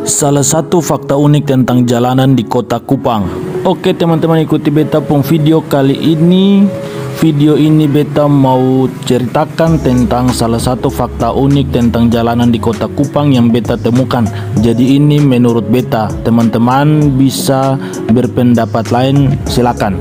Salah satu fakta unik tentang jalanan di kota Kupang. Oke teman-teman, ikuti beta pun video kali ini. Video ini beta mau ceritakan tentang salah satu fakta unik tentang jalanan di kota Kupang yang beta temukan. Jadi ini menurut beta, teman-teman bisa berpendapat lain silakan.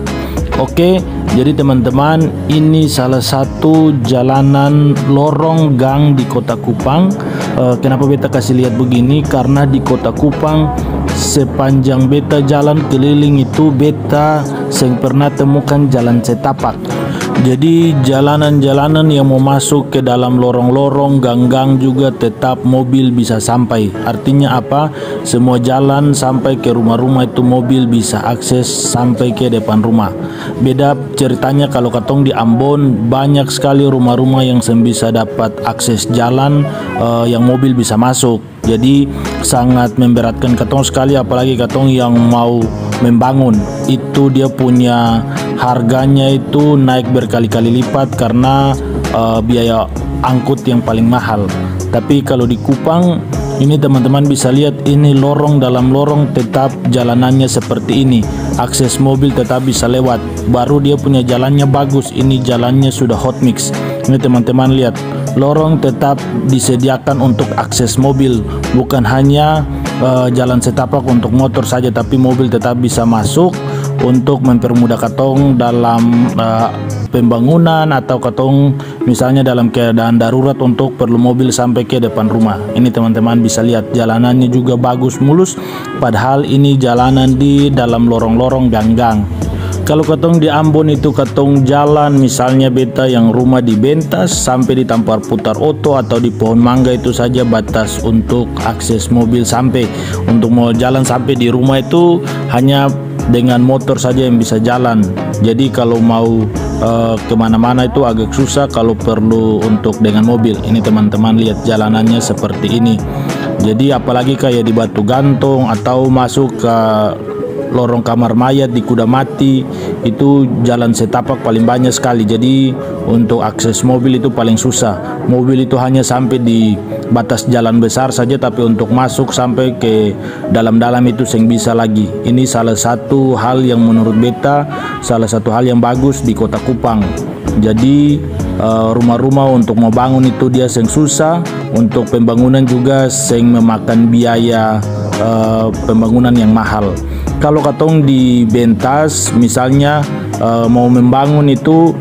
Oke, jadi teman-teman, ini salah satu jalanan lorong gang di kota Kupang. Kenapa beta kasih lihat begini? Karena di kota Kupang sepanjang beta jalan keliling itu beta seng pernah temukan jalan setapak. Jadi jalanan-jalanan yang mau masuk ke dalam lorong-lorong gang-gang juga tetap mobil bisa sampai. Artinya apa? Semua jalan sampai ke rumah-rumah itu mobil bisa akses sampai ke depan rumah. Beda ceritanya kalau katong di Ambon, banyak sekali rumah-rumah yang bisa dapat akses jalan yang mobil bisa masuk. Jadi sangat memberatkan katong sekali, apalagi katong yang mau membangun itu dia punya harganya itu naik berkali-kali lipat karena biaya angkut yang paling mahal. Tapi kalau di Kupang ini teman-teman bisa lihat, ini lorong dalam lorong tetap jalanannya seperti ini, akses mobil tetap bisa lewat, baru dia punya jalannya bagus. Ini jalannya sudah hot mix. Ini teman-teman lihat, lorong tetap disediakan untuk akses mobil, bukan hanya jalan setapak untuk motor saja, tapi mobil tetap bisa masuk untuk mempermudah katong dalam pembangunan atau katong misalnya dalam keadaan darurat untuk perlu mobil sampai ke depan rumah. Ini teman-teman bisa lihat jalanannya juga bagus mulus, padahal ini jalanan di dalam lorong-lorong gang-gang. Kalau katong di Ambon itu katong jalan misalnya beta yang rumah di Bentas sampai di Tampar Putar Oto atau di Pohon Mangga itu saja batas untuk akses mobil sampai. Untuk mau jalan sampai di rumah itu hanya dengan motor saja yang bisa jalan. Jadi kalau mau kemana-mana itu agak susah kalau perlu untuk dengan mobil. Ini teman-teman lihat jalanannya seperti ini. Jadi apalagi kayak di Batu Gantong atau masuk ke lorong kamar mayat di Kuda Mati itu jalan setapak paling banyak sekali. Jadi untuk akses mobil itu paling susah. Mobil itu hanya sampai di batas jalan besar saja, tapi untuk masuk sampai ke dalam-dalam itu seng bisa lagi. Ini salah satu hal yang menurut beta salah satu hal yang bagus di kota Kupang. Jadi rumah-rumah untuk mau bangun itu dia seng susah, untuk pembangunan juga seng memakan biaya pembangunan yang mahal. Kalau katong di Bentas misalnya mau membangun itu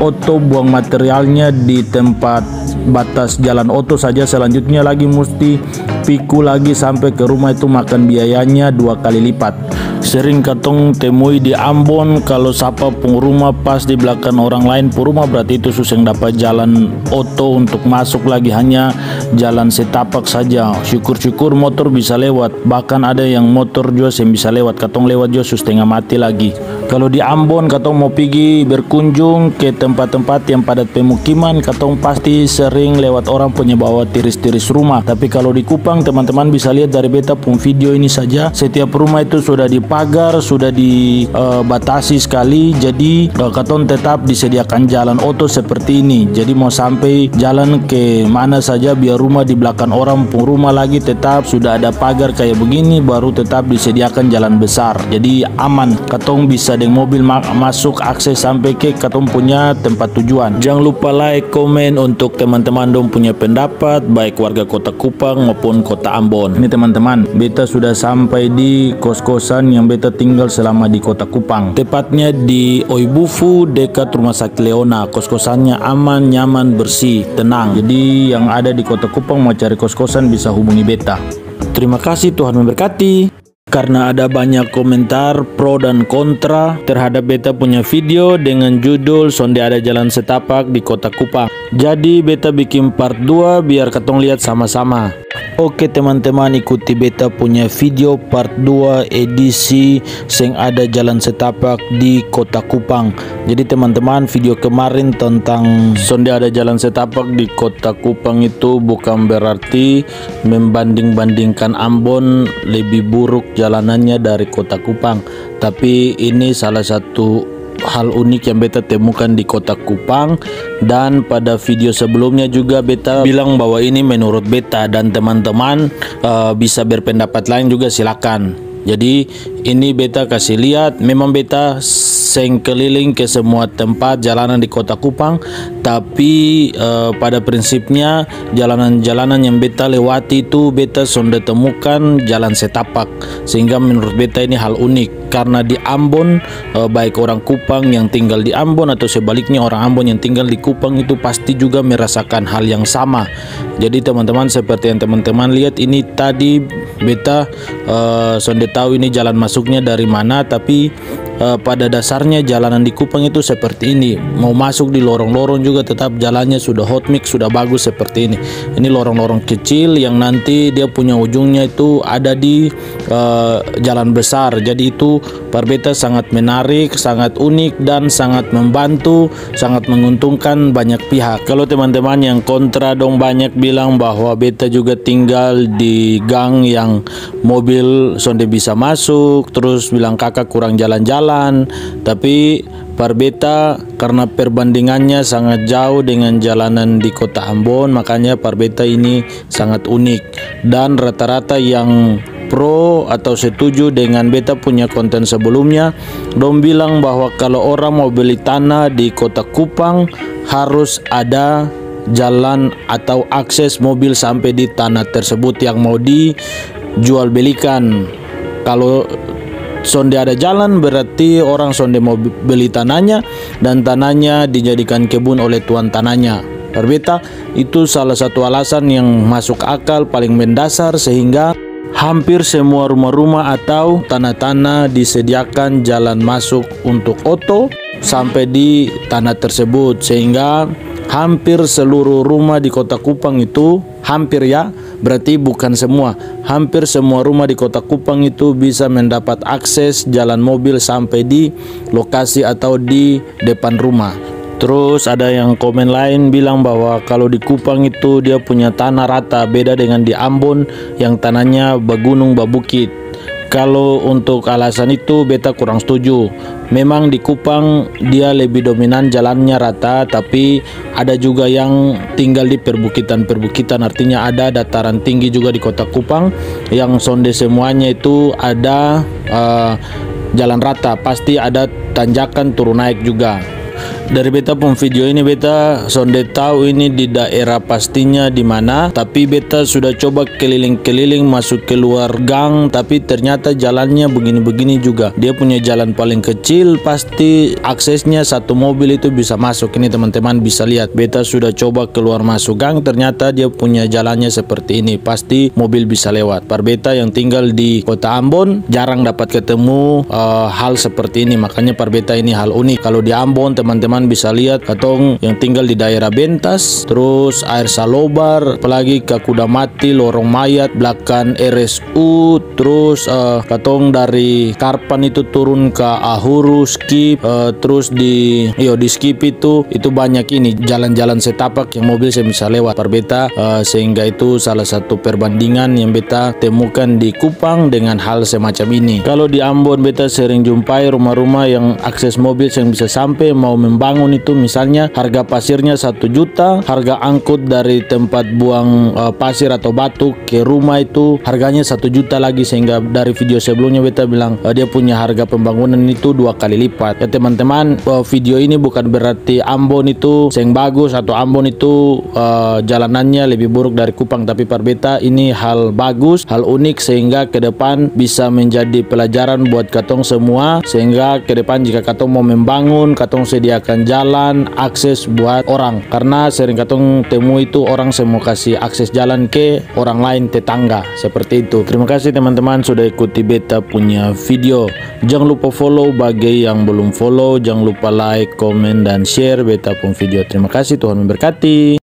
oto buang materialnya di tempat batas jalan oto saja, selanjutnya lagi mesti pikul lagi sampai ke rumah, itu makan biayanya 2 kali lipat. Sering katong temui di Ambon, kalau sapa pung rumah pas di belakang orang lain pun rumah, berarti itu susah dapat jalan oto untuk masuk lagi, hanya jalan setapak saja. Syukur-syukur motor bisa lewat, bahkan ada yang motor juga yang bisa lewat, katong lewat juga setengah mati lagi. Kalau di Ambon katong mau pergi berkunjung ke tempat-tempat yang padat pemukiman, katong pasti sering lewat orang punya bawa tiris-tiris rumah. Tapi kalau di Kupang teman-teman bisa lihat dari beta pun video ini saja, setiap rumah itu sudah dipagar, sudah dibatasi sekali. Jadi katong tetap disediakan jalan oto seperti ini. Jadi mau sampai jalan ke mana saja, biar rumah di belakang orang pun rumah lagi tetap sudah ada pagar kayak begini, baru tetap disediakan jalan besar. Jadi aman, katong bisa dengan mobil masuk akses sampai ke katong punya tempat tujuan. Jangan lupa like, komen untuk teman-teman dong punya pendapat, baik warga kota Kupang maupun kota Ambon. Ini teman-teman, beta sudah sampai di kos-kosan yang beta tinggal selama di kota Kupang, tepatnya di Oibufu dekat rumah sakit Leona. Kos-kosannya aman, nyaman, bersih, tenang. Jadi yang ada di kota Kupang mau cari kos-kosan bisa hubungi beta. Terima kasih, Tuhan memberkati. Karena ada banyak komentar pro dan kontra terhadap beta punya video dengan judul Sonde Ada Jalan Setapak di Kota Kupang. Jadi beta bikin part 2 biar katong lihat sama-sama. Oke teman-teman, ikuti beta punya video part 2 edisi seng ada jalan setapak di kota Kupang. Jadi teman-teman, video kemarin tentang sonde ada jalan setapak di kota Kupang itu bukan berarti membanding-bandingkan Ambon lebih buruk jalanannya dari kota Kupang, tapi ini salah satu hal unik yang beta temukan di kota Kupang. Dan pada video sebelumnya juga beta bilang bahwa ini menurut beta, dan teman-teman bisa berpendapat lain juga silakan. Jadi ini beta kasih lihat, memang beta seng keliling ke semua tempat jalanan di kota Kupang, tapi pada prinsipnya jalanan-jalanan yang beta lewati itu beta sudah temukan jalan setapak, sehingga menurut beta ini hal unik. Karena di Ambon, baik orang Kupang yang tinggal di Ambon atau sebaliknya orang Ambon yang tinggal di Kupang itu pasti juga merasakan hal yang sama. Jadi teman-teman, seperti yang teman-teman lihat ini tadi beta sudah tahu ini jalan masuknya dari mana, tapi pada dasarnya jalanan di Kupang itu seperti ini. Mau masuk di lorong-lorong juga tetap jalannya sudah hot mix, sudah bagus seperti ini. Ini lorong-lorong kecil yang nanti dia punya ujungnya itu ada di jalan besar. Jadi itu perbeta sangat menarik, sangat unik, dan sangat membantu, sangat menguntungkan banyak pihak. Kalau teman-teman yang kontra dong banyak bilang bahwa beta juga tinggal di gang yang mobil sonde bisa masuk, terus bilang kakak kurang jalan-jalan. Tapi parbeta karena perbandingannya sangat jauh dengan jalanan di kota Ambon, makanya parbeta ini sangat unik. Dan rata-rata yang pro atau setuju dengan beta punya konten sebelumnya, dong bilang bahwa kalau orang mau beli tanah di kota Kupang harus ada jalan atau akses mobil sampai di tanah tersebut yang mau dijual belikan. Kalau sonde ada jalan berarti orang sonde mau beli tanahnya, dan tanahnya dijadikan kebun oleh tuan tanahnya. Perbeta itu salah satu alasan yang masuk akal paling mendasar, sehingga hampir semua rumah-rumah atau tanah-tanah disediakan jalan masuk untuk oto sampai di tanah tersebut, sehingga hampir seluruh rumah di kota Kupang itu, hampir ya, berarti bukan semua, hampir semua rumah di kota Kupang itu bisa mendapat akses jalan mobil sampai di lokasi atau di depan rumah. Terus ada yang komen lain bilang bahwa kalau di Kupang itu dia punya tanah rata, beda dengan di Ambon yang tanahnya begunung babukit. Kalau untuk alasan itu beta kurang setuju. Memang di Kupang dia lebih dominan jalannya rata, tapi ada juga yang tinggal di perbukitan-perbukitan, artinya ada dataran tinggi juga di kota Kupang yang sonde semuanya itu ada jalan rata, pasti ada tanjakan turun naik juga. Dari beta pun video ini beta sonde tahu ini di daerah pastinya di mana, tapi beta sudah coba keliling-keliling masuk keluar gang, tapi ternyata jalannya begini-begini juga. Dia punya jalan paling kecil, pasti aksesnya satu mobil itu bisa masuk. Ini teman-teman bisa lihat, beta sudah coba keluar masuk gang, ternyata dia punya jalannya seperti ini, pasti mobil bisa lewat. Parbeta yang tinggal di kota Ambon jarang dapat ketemu hal seperti ini, makanya parbeta ini hal unik. Kalau di Ambon teman-teman bisa lihat katong yang tinggal di daerah Bentas, terus Air Salobar, apalagi ke Kuda Mati, Lorong Mayat, belakang RSU, terus katong dari Karpan itu turun ke Ahuru, Skip, terus di Skip itu banyak ini jalan-jalan setapak yang mobil saya bisa lewat parbeta, sehingga itu salah satu perbandingan yang beta temukan di Kupang dengan hal semacam ini. Kalau di Ambon beta sering jumpai rumah-rumah yang akses mobil yang bisa sampai mau membangun itu, misalnya harga pasirnya 1 juta, harga angkut dari tempat buang pasir atau batu ke rumah itu harganya 1 juta lagi, sehingga dari video sebelumnya beta bilang dia punya harga pembangunan itu 2 kali lipat. Ya teman-teman, video ini bukan berarti Ambon itu yang bagus atau Ambon itu jalanannya lebih buruk dari Kupang, tapi parbeta ini hal bagus, hal unik, sehingga ke depan bisa menjadi pelajaran buat katong semua, sehingga ke depan jika katong mau membangun, katong sediakan jalan akses buat orang, karena sering katong temu itu orang semua kasih akses jalan ke orang lain tetangga seperti itu. Terima kasih teman-teman sudah ikuti beta punya video. Jangan lupa follow bagi yang belum follow, jangan lupa like, komen, dan share beta pun video. Terima kasih, Tuhan memberkati.